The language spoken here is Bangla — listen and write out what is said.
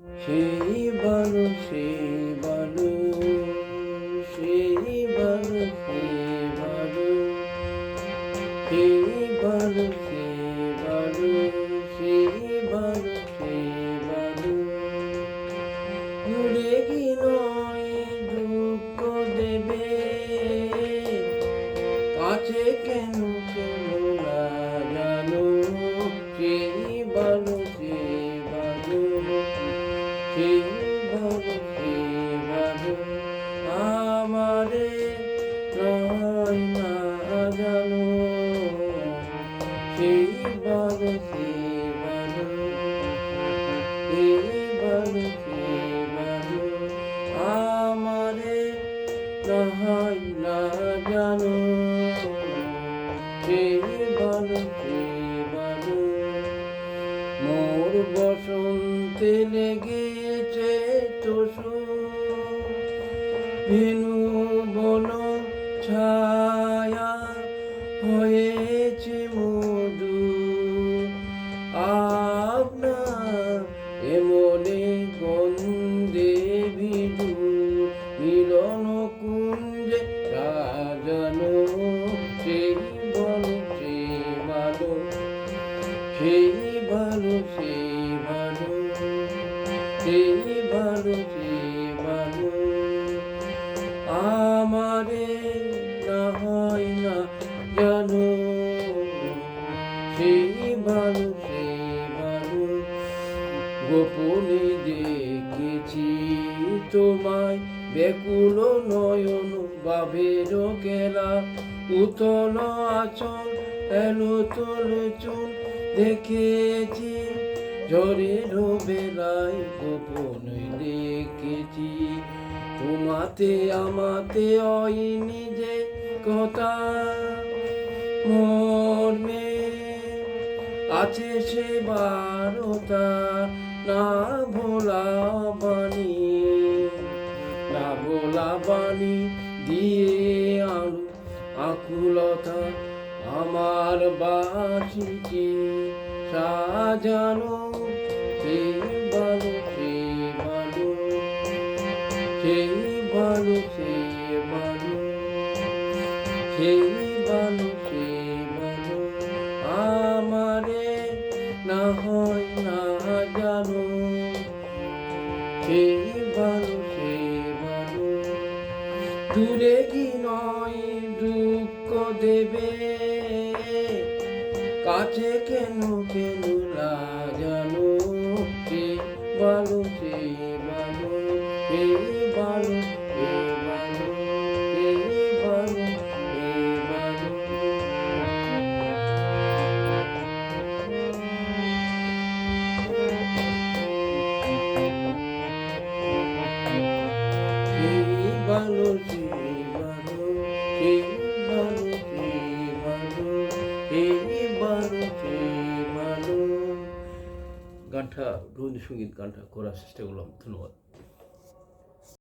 সেই ভালো সেই ভালো সেই ভালো সেই ভালো সেই ভালো সেই ভালো সেই ভালো সেই ভালো ঘুরে কি নয় দুঃখ দেবে কাছে কেন কেন না জানো সেই ভালো সেই ভালো সেই ভালো সেই ভালো আমারে রয় না জানো সেই ভালো সেই ভালো সেই ভালো সেই ভালো আমারে রয় না জানো সেই ভালো সেই ভালো মোর বসন্তে লেগেছে তোষু ভেনু বন ছায়া হয়েছে মধু আপনার এমনে গন্ধে ভিজু মিলন কুঞ্জে সাজানো সেই ভালো সেই ভালো সেই ভালো সেই ভালো সেই ভালো সেই ভালো আমারে না হয় না জানো সেই ভালো সেই ভালো গোপনে দেখেছি তোমায় ব্যাকুল নয়ন ভাবের খেলা উতল আচল এলো তোল চুল দেখেছি ঝড়ের বেলায় গোপনে দেখেছি তোমাতে আমাতে ওই নিজে কথা মর্মে আছে সে বারতা না ভোলা বাণী না ভোলা বাণী দিয়ে আলু আকুলতা আমার বাসিকে সাজানো সেই ভালো সেই ভালো সেই ভালো সেই ভালো সেই ভালো সেই ভালো আমারে না হয় না জানো সেই ভালো সেই ভালো দূরে কি নয় দুঃখ দেবে কাছে কেন কেন না জানো সেই ভালো সেই ভালো সেই ভালো সেই ভালো সেই ভালো সেই ভালো সেই ভালো সেই ভালো সেই ভালো সেই ভালো সেই ভালো সেই ভালো গানটা রবীন্দ্রসঙ্গীত গানটা করার চেষ্টা করলাম। ধন্যবাদ।